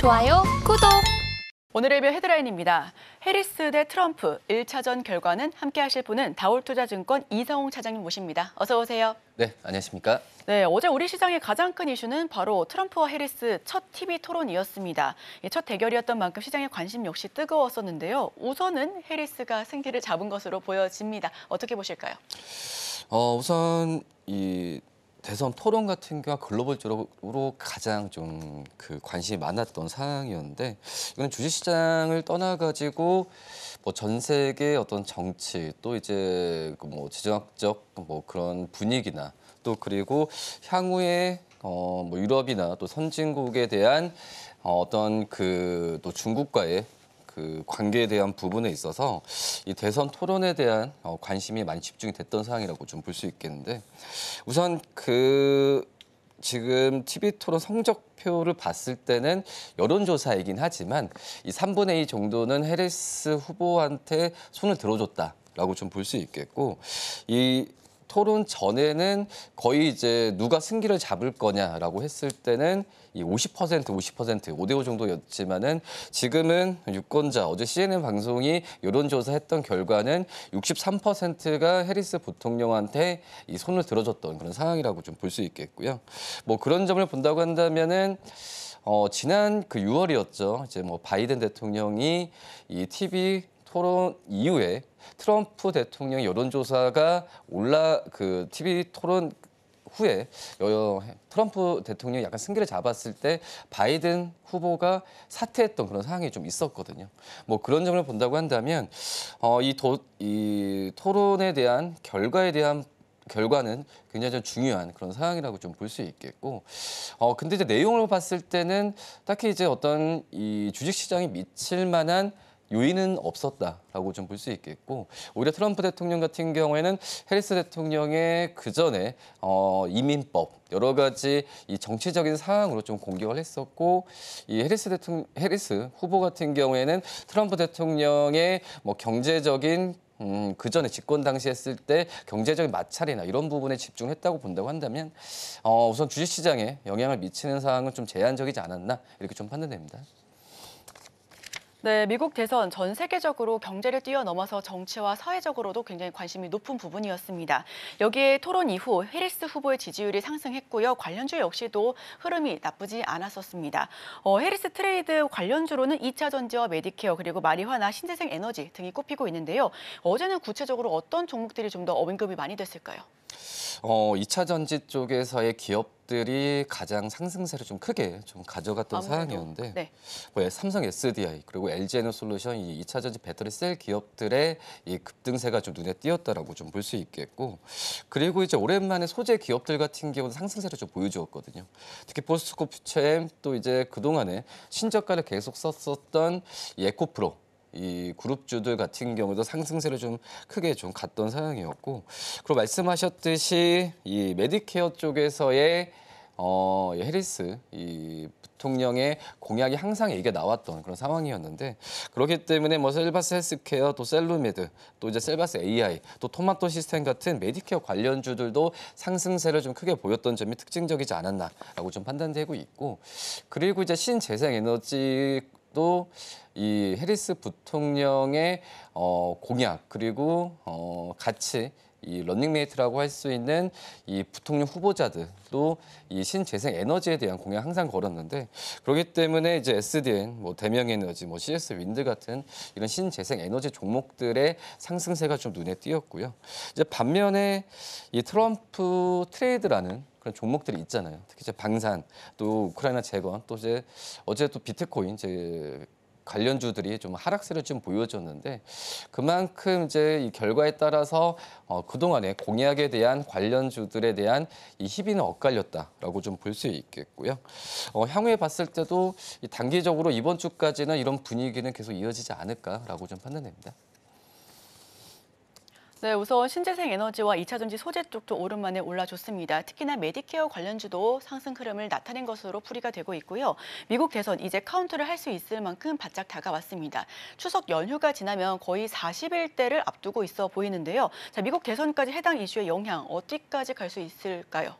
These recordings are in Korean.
좋아요, 구독! 오늘의 별 헤드라인입니다. 해리스 대 트럼프 1차전 결과는 함께 하실 분은 다올투자증권 이성웅 차장님 모십니다. 어서 오세요. 네, 안녕하십니까? 네, 어제 우리 시장의 가장 큰 이슈는 바로 트럼프와 해리스 첫 TV 토론이었습니다. 첫 대결이었던 만큼 시장의 관심 역시 뜨거웠었는데요. 우선은 해리스가 승기를 잡은 것으로 보여집니다. 어떻게 보실까요? 우선 이 대선 토론 같은 경우가 글로벌적으로 가장 좀 관심이 많았던 사항이었는데, 이거는 주식시장을 떠나가지고 뭐 전 세계 어떤 정치, 또 이제 뭐 지정학적 뭐 그런 분위기나, 또 그리고 향후에 뭐 유럽이나 또 선진국에 대한 어떤 또 중국과의 관계에 대한 부분에 있어서 이 대선 토론에 대한 관심이 많이 집중이 됐던 사항이라고 좀 볼 수 있겠는데, 우선 지금 TV 토론 성적표를 봤을 때는 여론조사이긴 하지만 이 3분의 2 정도는 해리스 후보한테 손을 들어줬다라고 좀 볼 수 있겠고, 이 토론 전에는 거의 이제 누가 승기를 잡을 거냐라고 했을 때는 이 50%, 5대5 정도였지만은 지금은 유권자, 어제 CNN 방송이 여론조사했던 결과는 63%가 해리스 부통령한테 이 손을 들어줬던 그런 상황이라고 좀 볼 수 있겠고요. 뭐 그런 점을 본다고 한다면은 지난 6월이었죠. 이제 뭐 바이든 대통령이 이 TV 토론 이후에 트럼프 대통령 여론조사가 TV 토론 후에 트럼프 대통령이 약간 승기를 잡았을 때 바이든 후보가 사퇴했던 그런 상황이 좀 있었거든요. 뭐 그런 점을 본다고 한다면 이 토론에 대한 결과는 굉장히 좀 중요한 그런 상황이라고 좀 볼 수 있겠고, 근데 이제 내용을 봤을 때는 딱히 이제 어떤 이 주식시장이 미칠 만한 요인은 없었다라고 좀 볼 수 있겠고, 오히려 트럼프 대통령 같은 경우에는 해리스 대통령의 그전에 이민법 여러 가지 이 정치적인 사항으로 좀 공격을 했었고, 이 해리스 후보 같은 경우에는 트럼프 대통령의 뭐 경제적인 그전에 집권 당시 했을 때 경제적인 마찰이나 이런 부분에 집중했다고 본다고 한다면 우선 주식시장에 영향을 미치는 사항은 좀 제한적이지 않았나 이렇게 좀 판단됩니다. 네, 미국 대선 전 세계적으로 경제를 뛰어넘어서 정치와 사회적으로도 굉장히 관심이 높은 부분이었습니다. 여기에 토론 이후 해리스 후보의 지지율이 상승했고요. 관련주 역시도 흐름이 나쁘지 않았었습니다. 해리스 트레이드 관련주로는 2차 전지와 메디케어, 그리고 마리화나 신재생 에너지 등이 꼽히고 있는데요. 어제는 구체적으로 어떤 종목들이 좀 더 언급이 많이 됐을까요? 2차 전지 쪽에서의 기업들이 가장 상승세를 좀 크게 좀 가져갔던 사항이었는데, 네. 뭐 삼성 SDI 그리고 LG에너솔루션 이 2차 전지 배터리 셀 기업들의 이 급등세가 좀 눈에 띄었다라고 좀 볼 수 있겠고, 그리고 이제 오랜만에 소재 기업들 같은 경우는 상승세를 좀 보여주었거든요. 특히 포스코 퓨처엠, 또 이제 그동안에 신저가를 계속 썼었던 이 에코프로, 이 그룹주들 같은 경우도 상승세를 좀 크게 좀 갔던 상황이었고, 그리고 말씀하셨듯이 이 메디케어 쪽에서의 해리스 이 부통령의 공약이 항상 얘기가 나왔던 그런 상황이었는데, 그렇기 때문에 뭐 셀바스 헬스케어, 또 셀루메드, 또 이제 셀바스 AI, 또 토마토 시스템 같은 메디케어 관련주들도 상승세를 좀 크게 보였던 점이 특징적이지 않았나라고 좀 판단되고 있고, 그리고 이제 신재생에너지 또 이 해리스 부통령의 공약, 그리고 같이 이 런닝메이트라고 할 수 있는 이 부통령 후보자들도 이 신재생 에너지에 대한 공약 항상 걸었는데, 그렇기 때문에 이제 SDN, 뭐 대명에너지, 뭐 CS 윈드 같은 이런 신재생 에너지 종목들의 상승세가 좀 눈에 띄었고요. 이제 반면에 이 트럼프 트레이드라는 그런 종목들이 있잖아요. 특히 이제 방산, 또 우크라이나 재건, 또 이제 어제 또 비트코인 이제 관련주들이 좀 하락세를 좀 보여줬는데, 그만큼 이제 이 결과에 따라서 그동안의 공약에 대한 관련주들에 대한 이 희비는 엇갈렸다라고 좀 볼 수 있겠고요. 향후에 봤을 때도 단기적으로 이번 주까지는 이런 분위기는 계속 이어지지 않을까라고 좀 판단됩니다. 네, 우선 신재생 에너지와 2차 전지 소재 쪽도 오랜만에 올라줬습니다. 특히나 메디케어 관련주도 상승 흐름을 나타낸 것으로 풀이가 되고 있고요. 미국 대선 이제 카운트를 할 수 있을 만큼 바짝 다가왔습니다. 추석 연휴가 지나면 거의 40일대를 앞두고 있어 보이는데요. 자, 미국 대선까지 해당 이슈의 영향 어디까지 갈 수 있을까요?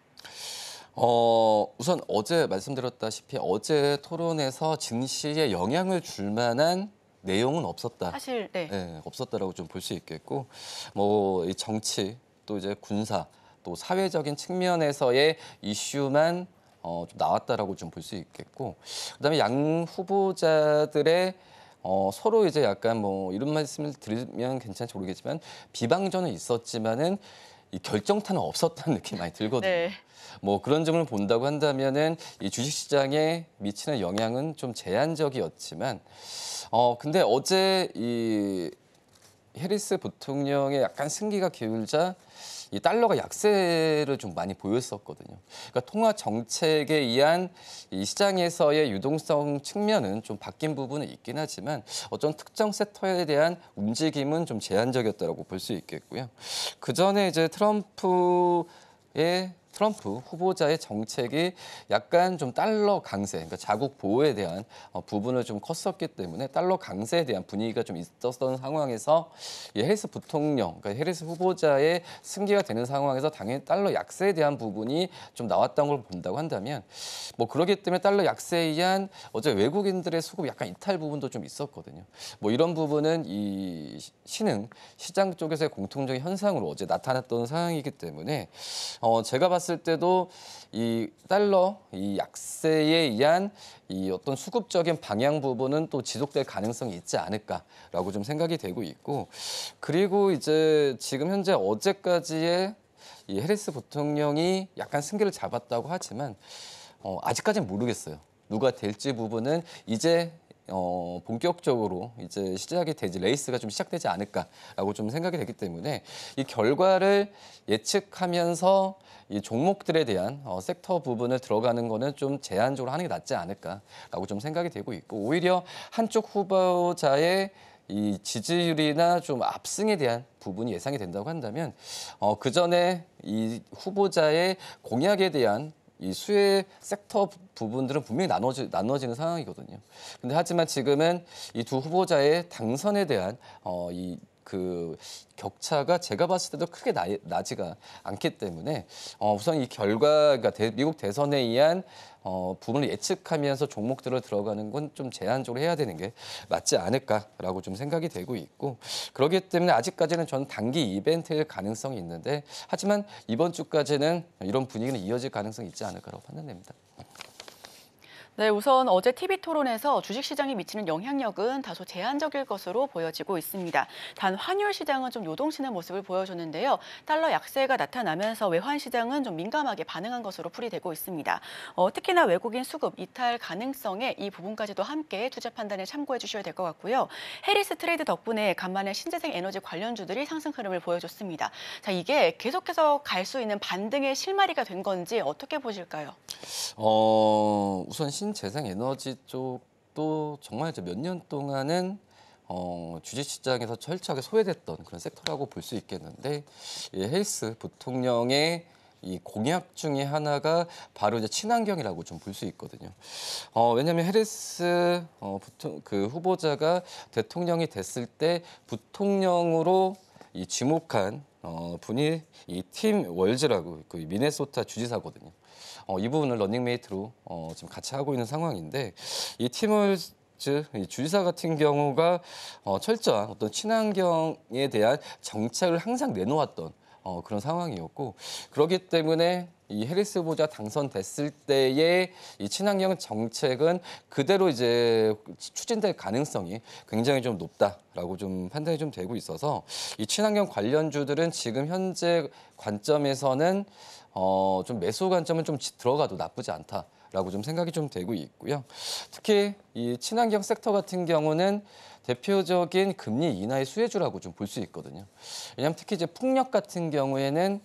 우선 어제 말씀드렸다시피 어제 토론에서 증시에 영향을 줄 만한 내용은 없었다. 사실 네. 네, 없었다라고 좀 볼 수 있겠고, 뭐 이 정치 또 이제 군사 또 사회적인 측면에서의 이슈만 좀 나왔다라고 좀 볼 수 있겠고, 그다음에 양 후보자들의 서로 이제 약간 뭐 이런 말씀을 드리면 괜찮을지 모르겠지만 비방전은 있었지만은 이 결정타는 없었다는 느낌이 많이 들거든요. 네. 뭐 그런 점을 본다고 한다면은 이 주식시장에 미치는 영향은 좀 제한적이었지만, 근데 어제 이 해리스 부통령의 약간 승기가 기울자 이 달러가 약세를 좀 많이 보였었거든요. 그러니까 통화 정책에 의한 이 시장에서의 유동성 측면은 좀 바뀐 부분은 있긴 하지만 어떤 특정 섹터에 대한 움직임은 좀 제한적이었다고 볼 수 있겠고요. 그 전에 이제 트럼프 후보자의 정책이 약간 좀 달러 강세, 그러니까 자국 보호에 대한 부분을 좀 컸었기 때문에 달러 강세에 대한 분위기가 좀 있었던 상황에서 이 해리스 부통령, 그러니까 해리스 후보자의 승계가 되는 상황에서 당연히 달러 약세에 대한 부분이 좀 나왔던 걸 본다고 한다면, 뭐 그러기 때문에 달러 약세에 의한 어제 외국인들의 수급 약간 이탈 부분도 좀 있었거든요. 뭐 이런 부분은 이 시장 쪽에서의 공통적인 현상으로 어제 나타났던 상황이기 때문에 제가 봤을 때도 이 달러 이 약세에 의한 이 어떤 수급적인 방향 부분은 또 지속될 가능성이 있지 않을까라고 좀 생각이 되고 있고, 그리고 이제 지금 현재 어제까지의 이 해리스 부통령이 약간 승기를 잡았다고 하지만 아직까지는 모르겠어요. 누가 될지 부분은 이제 본격적으로 이제 시작이 되지 레이스가 좀 시작되지 않을까라고 좀 생각이 되기 때문에 이 결과를 예측하면서 이 종목들에 대한 섹터 부분을 들어가는 거는 좀 제한적으로 하는 게 낫지 않을까라고 좀 생각이 되고 있고, 오히려 한쪽 후보자의 이 지지율이나 좀 압승에 대한 부분이 예상이 된다고 한다면 그 전에 이 후보자의 공약에 대한 이 수혜 섹터 부분들은 분명히 나눠지는 상황이거든요. 근데 하지만 지금은 이 두 후보자의 당선에 대한 그 격차가 제가 봤을 때도 크게 나지가 않기 때문에 우선 이 결과, 그러니까 미국 대선에 의한 부분을 예측하면서 종목들을 들어가는 건 좀 제한적으로 해야 되는 게 맞지 않을까라고 좀 생각이 되고 있고, 그렇기 때문에 아직까지는 저는 단기 이벤트일 가능성이 있는데, 하지만 이번 주까지는 이런 분위기는 이어질 가능성이 있지 않을까라고 판단됩니다. 네, 우선 어제 TV 토론에서 주식시장에 미치는 영향력은 다소 제한적일 것으로 보여지고 있습니다. 단 환율 시장은 좀 요동치는 모습을 보여줬는데요. 달러 약세가 나타나면서 외환 시장은 좀 민감하게 반응한 것으로 풀이되고 있습니다. 특히나 외국인 수급 이탈 가능성에 이 부분까지도 함께 투자 판단에 참고해 주셔야 될 것 같고요. 해리스 트레이드 덕분에 간만에 신재생 에너지 관련주들이 상승 흐름을 보여줬습니다. 자, 이게 계속해서 갈 수 있는 반등의 실마리가 된 건지 어떻게 보실까요? 우선 신재생 에너지 쪽도 정말 몇 년 동안은 주식시장에서 철저하게 소외됐던 그런 섹터라고 볼 수 있겠는데, 이 헬스 부통령의 이 공약 중에 하나가 바로 이제 친환경이라고 좀 볼 수 있거든요. 왜냐하면 해리스 그 후보자가 대통령이 됐을 때 부통령으로 이 지목한 분이 이 팀 월즈라고 그 미네소타 주지사거든요. 이 부분을 러닝메이트로 지금 같이 하고 있는 상황인데, 이 팀 월즈 이 주지사 같은 경우가 철저한 어떤 친환경에 대한 정책을 항상 내놓았던 그런 상황이었고, 그렇기 때문에 이 해리스 후보자 당선됐을 때의 이 친환경 정책은 그대로 이제 추진될 가능성이 굉장히 좀 높다라고 좀 판단이 좀 되고 있어서, 이 친환경 관련주들은 지금 현재 관점에서는 좀 매수 관점은 좀 들어가도 나쁘지 않다라고 좀 생각이 좀 되고 있고요. 특히 이 친환경 섹터 같은 경우는 대표적인 금리 인하의 수혜주라고 좀 볼 수 있거든요. 왜냐하면 특히 이제 풍력 같은 경우에는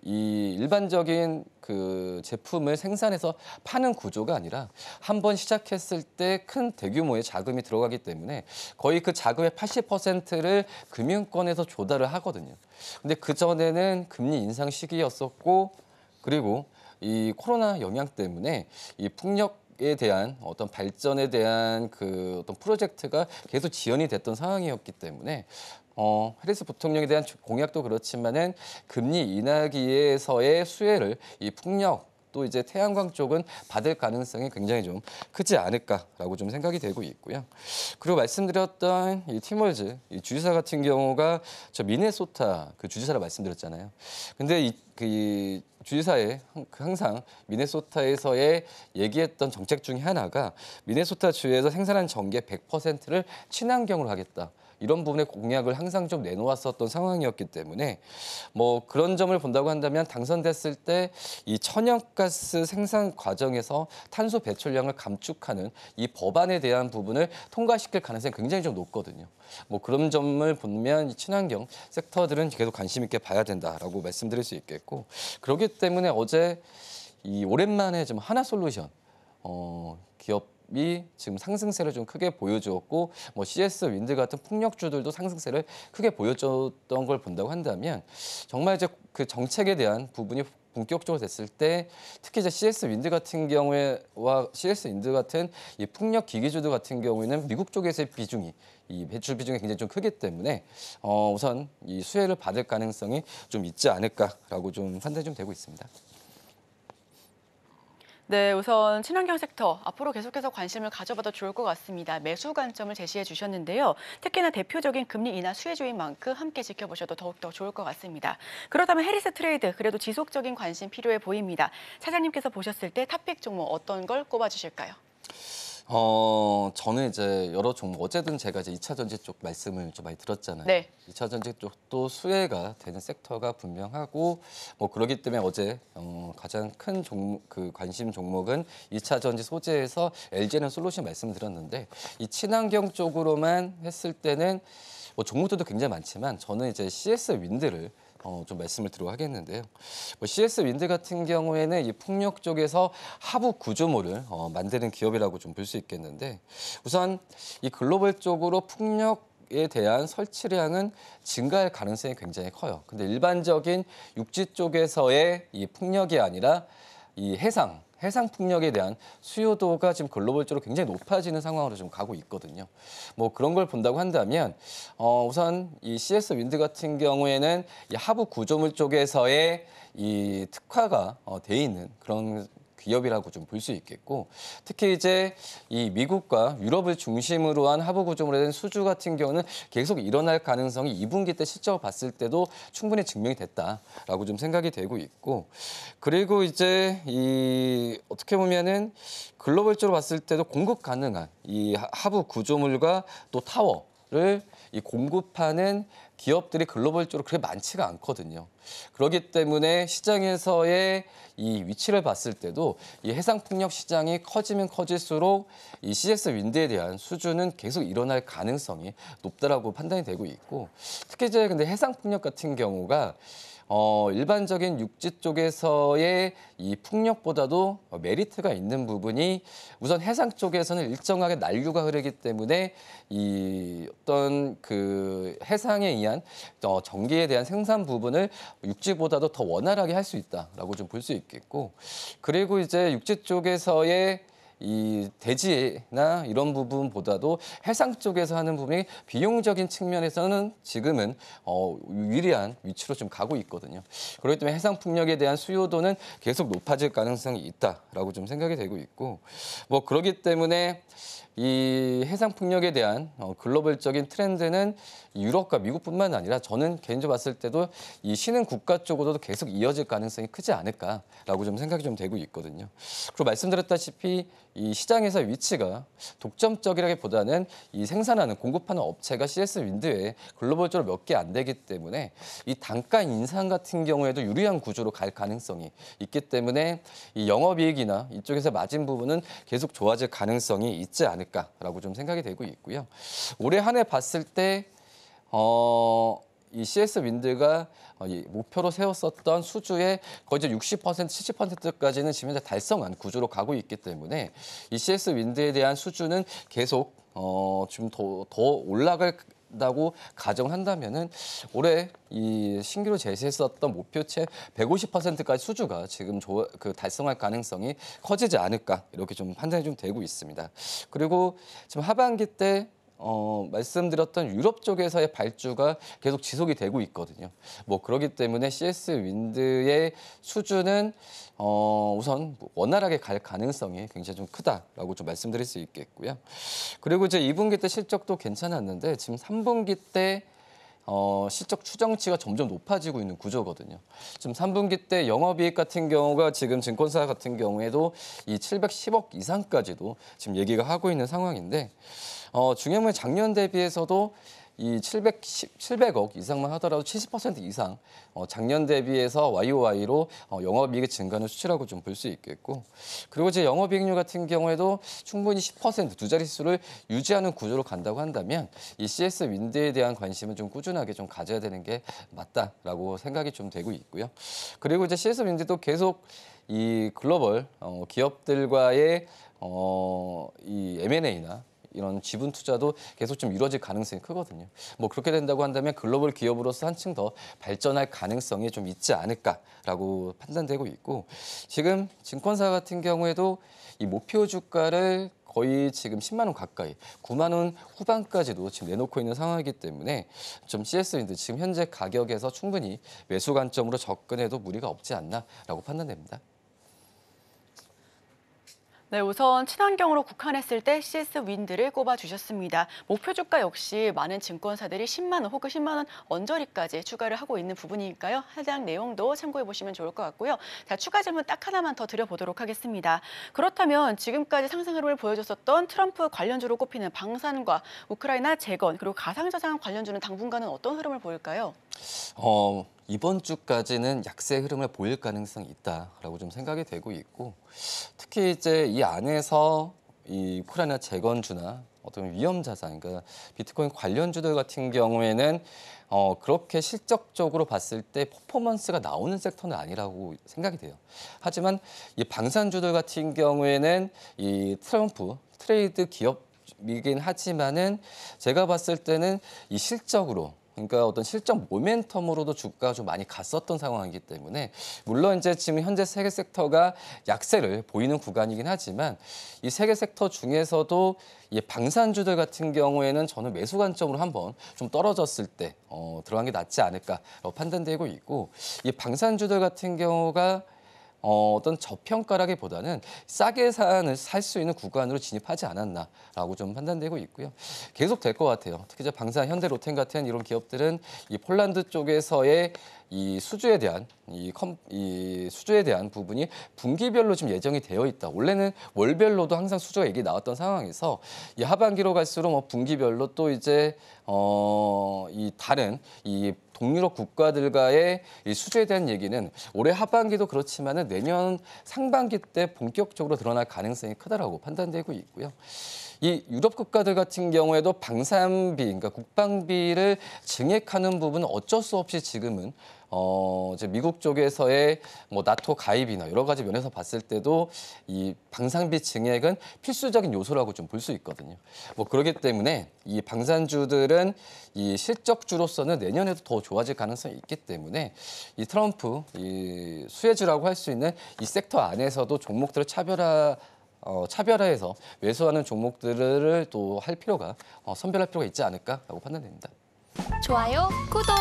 이 일반적인 그 제품을 생산해서 파는 구조가 아니라 한 번 시작했을 때 큰 대규모의 자금이 들어가기 때문에 거의 그 자금의 80%를 금융권에서 조달을 하거든요. 근데 그 전에는 금리 인상 시기였었고, 그리고 이 코로나 영향 때문에 이 풍력에 대한 어떤 발전에 대한 그 어떤 프로젝트가 계속 지연이 됐던 상황이었기 때문에 해리스 부통령에 대한 공약도 그렇지만은 금리 인하기에서의 수혜를 이 풍력 또 이제 태양광 쪽은 받을 가능성이 굉장히 좀 크지 않을까라고 좀 생각이 되고 있고요. 그리고 말씀드렸던 이 티몰즈 이 주지사 같은 경우가 저 미네소타 그 주지사를 말씀드렸잖아요. 근데 이 주지사의 항상 미네소타에서의 얘기했던 정책 중에 하나가 미네소타 주에서 생산한 전기의 100%를 친환경으로 하겠다. 이런 부분의 공약을 항상 좀 내놓았었던 상황이었기 때문에 뭐 그런 점을 본다고 한다면 당선됐을 때 이 천연가스 생산 과정에서 탄소 배출량을 감축하는 이 법안에 대한 부분을 통과시킬 가능성이 굉장히 좀 높거든요. 뭐 그런 점을 보면 이 친환경 섹터들은 계속 관심 있게 봐야 된다라고 말씀드릴 수 있겠고 그렇기 때문에 어제 이 오랜만에 좀 하나솔루션 기업이 지금 상승세를 좀 크게 보여주었고 뭐 CS 윈드 같은 풍력주들도 상승세를 크게 보여줬던 걸 본다고 한다면 정말 이제 그 정책에 대한 부분이 본격적으로 됐을 때 특히 이제 CS 윈드 같은 경우에와 CS 윈드 같은 이 풍력 기기주들 같은 경우에는 미국 쪽에서의 비중이 이 배출 비중이 굉장히 좀 크기 때문에 우선 이 수혜를 받을 가능성이 좀 있지 않을까라고 좀 판단이 좀 되고 있습니다. 네, 우선 친환경 섹터 앞으로 계속해서 관심을 가져봐도 좋을 것 같습니다. 매수 관점을 제시해 주셨는데요. 특히나 대표적인 금리 인하 수혜주인 만큼 함께 지켜보셔도 더욱더 좋을 것 같습니다. 그렇다면 해리스 트레이드 그래도 지속적인 관심 필요해 보입니다. 차장님께서 보셨을 때 탑픽 종목 어떤 걸 꼽아주실까요? 저는 이제 여러 종목 어제든 제가 이제 2차 전지 쪽 말씀을 좀 많이 들었잖아요. 네. 2차 전지 쪽도 수혜가 되는 섹터가 분명하고 뭐 그렇기 때문에 어제 가장 큰 그 관심 종목은 2차 전지 소재에서 LG에너지 솔루션 말씀드렸는데 이 친환경 쪽으로만 했을 때는 뭐 종목들도 굉장히 많지만 저는 이제 CS 윈드를 좀 말씀을 드리고 하겠는데요. 뭐 CS 윈드 같은 경우에는 이 풍력 쪽에서 하부 구조물을 만드는 기업이라고 좀 볼 수 있겠는데 우선 이 글로벌 쪽으로 풍력에 대한 설치량은 증가할 가능성이 굉장히 커요. 근데 일반적인 육지 쪽에서의 이 풍력이 아니라 이 해상 풍력에 대한 수요도가 지금 글로벌적으로 굉장히 높아지는 상황으로 좀 가고 있거든요. 뭐 그런 걸 본다고 한다면 우선 이 CS 윈드 같은 경우에는 이 하부 구조물 쪽에서의 이 특화가 돼 있는 그런 기업이라고 좀 볼 수 있겠고 특히 이제 이 미국과 유럽을 중심으로 한 하부 구조물에 대한 수주 같은 경우는 계속 일어날 가능성이 2분기 때 실적을 봤을 때도 충분히 증명이 됐다라고 좀 생각이 되고 있고 그리고 이제 이 어떻게 보면은 글로벌적으로 봤을 때도 공급 가능한 이 하부 구조물과 또 타워를 이 공급하는 기업들이 글로벌적으로 그렇게 많지가 않거든요. 그렇기 때문에 시장에서의 이 위치를 봤을 때도 이 해상풍력 시장이 커지면 커질수록 이 CS 윈드에 대한 수주는 계속 일어날 가능성이 높다라고 판단이 되고 있고 특히 이제 근데 해상풍력 같은 경우가 일반적인 육지 쪽에서의 이 풍력보다도 메리트가 있는 부분이 우선 해상 쪽에서는 일정하게 난류가 흐르기 때문에 이 어떤 그 해상에 의한 전기에 대한 생산 부분을 육지보다도 더 원활하게 할 수 있다라고 좀 볼 수 있겠고 그리고 이제 육지 쪽에서의 이 대지나 이런 부분보다도 해상 쪽에서 하는 부분이 비용적인 측면에서는 지금은 유리한 위치로 좀 가고 있거든요. 그렇기 때문에 해상 풍력에 대한 수요도는 계속 높아질 가능성이 있다라고 좀 생각이 되고 있고 뭐 그렇기 때문에 이 해상 풍력에 대한 글로벌적인 트렌드는 유럽과 미국뿐만 아니라 저는 개인적으로 봤을 때도 이 신흥 국가 쪽으로도 계속 이어질 가능성이 크지 않을까라고 좀 생각이 좀 되고 있거든요. 그리고 말씀드렸다시피 이 시장에서의 위치가 독점적이라기보다는 이 생산하는 공급하는 업체가 CS 윈드에 글로벌적으로 몇 개 안 되기 때문에 이 단가 인상 같은 경우에도 유리한 구조로 갈 가능성이 있기 때문에 이 영업이익이나 이쪽에서 마진 부분은 계속 좋아질 가능성이 있지 않을까라고 좀 생각이 되고 있고요. 올해 한 해 봤을 때 이 CS 윈드가 목표로 세웠었던 수주의 거의 이제 60%, 70%까지는 지금 현재 달성한 구조로 가고 있기 때문에 이 CS 윈드에 대한 수주는 계속 좀 더 올라간다고 가정한다면은 올해 이 신규로 제시했었던 목표치 150%까지 수주가 지금 달성할 가능성이 커지지 않을까 이렇게 좀 판단이 좀 되고 있습니다. 그리고 지금 하반기 때 말씀드렸던 유럽 쪽에서의 발주가 계속 지속이 되고 있거든요. 뭐 그렇기 때문에 CS 윈드의 수준은 우선 원활하게 갈 가능성이 굉장히 좀 크다라고 좀 말씀드릴 수 있겠고요. 그리고 이제 2분기 때 실적도 괜찮았는데 지금 3분기 때 실적 추정치가 점점 높아지고 있는 구조거든요. 지금 3분기 때 영업이익 같은 경우가 지금 증권사 같은 경우에도 이 710억 이상까지도 지금 얘기가 하고 있는 상황인데 중요한 건 작년 대비해서도 이 700억 이상만 하더라도 70% 이상 작년 대비해서 YOY로 영업이익의 증가는 수치라고 좀 볼 수 있겠고 그리고 이제 영업이익률 같은 경우에도 충분히 10%두 자릿수를 유지하는 구조로 간다고 한다면 이 CS 윈드에 대한 관심은 좀 꾸준하게 좀 가져야 되는 게 맞다라고 생각이 좀 되고 있고요. 그리고 이제 CS 윈드도 계속 이 글로벌 기업들과의 이 M&A나 이런 지분 투자도 계속 좀 이루어질 가능성이 크거든요. 뭐 그렇게 된다고 한다면 글로벌 기업으로서 한층 더 발전할 가능성이 좀 있지 않을까라고 판단되고 있고 지금 증권사 같은 경우에도 이 목표 주가를 거의 지금 10만 원 가까이, 9만 원 후반까지도 지금 내놓고 있는 상황이기 때문에 좀 CS윈드 지금 현재 가격에서 충분히 매수 관점으로 접근해도 무리가 없지 않나라고 판단됩니다. 네, 우선 친환경으로 국한했을 때 CS 윈드를 꼽아주셨습니다. 목표 주가 역시 많은 증권사들이 10만 원 혹은 10만 원 언저리까지 추가를 하고 있는 부분이니까요. 해당 내용도 참고해 보시면 좋을 것 같고요. 자, 추가 질문 딱 하나만 더 드려보도록 하겠습니다. 그렇다면 지금까지 상승 흐름을 보여줬었던 트럼프 관련주로 꼽히는 방산과 우크라이나 재건 그리고 가상자산 관련주는 당분간은 어떤 흐름을 보일까요? 이번 주까지는 약세 흐름을 보일 가능성이 있다라고 좀 생각이 되고 있고 특히 이제 이 안에서 이 우크라이나 재건주나 어떤 위험 자산, 그러니까 비트코인 관련주들 같은 경우에는 그렇게 실적적으로 봤을 때 퍼포먼스가 나오는 섹터는 아니라고 생각이 돼요. 하지만 이 방산주들 같은 경우에는 이 트럼프 트레이드 기업이긴 하지만은 제가 봤을 때는 이 실적으로 그러니까 어떤 실적 모멘텀으로도 주가가 좀 많이 갔었던 상황이기 때문에 물론 이제 지금 현재 세계 섹터가 약세를 보이는 구간이긴 하지만 이 세계 섹터 중에서도 이 방산주들 같은 경우에는 저는 매수 관점으로 한번 좀 떨어졌을 때 들어간 게 낫지 않을까라고 판단되고 있고 이 방산주들 같은 경우가 어떤 저평가라기보다는 싸게 살 수 있는 구간으로 진입하지 않았나라고 좀 판단되고 있고요. 계속 될 것 같아요. 특히 이제 방산, 현대로템 같은 이런 기업들은 이 폴란드 쪽에서의 이 수주에 대한 이 수주에 대한 부분이 분기별로 좀 예정이 되어 있다. 원래는 월별로도 항상 수주가 얘기 나왔던 상황에서 이 하반기로 갈수록 뭐 분기별로 또 이제 이 다른 이 동유럽 국가들과의 이 수주에 대한 얘기는 올해 하반기도 그렇지만은 내년 상반기 때 본격적으로 드러날 가능성이 크다라고 판단되고 있고요. 이 유럽 국가들 같은 경우에도 방산비, 그러니까 국방비를 증액하는 부분은 어쩔 수 없이 지금은 이제 미국 쪽에서의 뭐 나토 가입이나 여러 가지 면에서 봤을 때도 이 방산비 증액은 필수적인 요소라고 좀 볼 수 있거든요. 뭐 그렇기 때문에 이 방산주들은 이 실적주로서는 내년에도 더 좋아질 가능성이 있기 때문에 이 트럼프 이 수혜주라고 할 수 있는 이 섹터 안에서도 종목들을 차별화해서 매수하는 종목들을 또 할 필요가 선별할 필요가 있지 않을까라고 판단됩니다. 좋아요, 구독!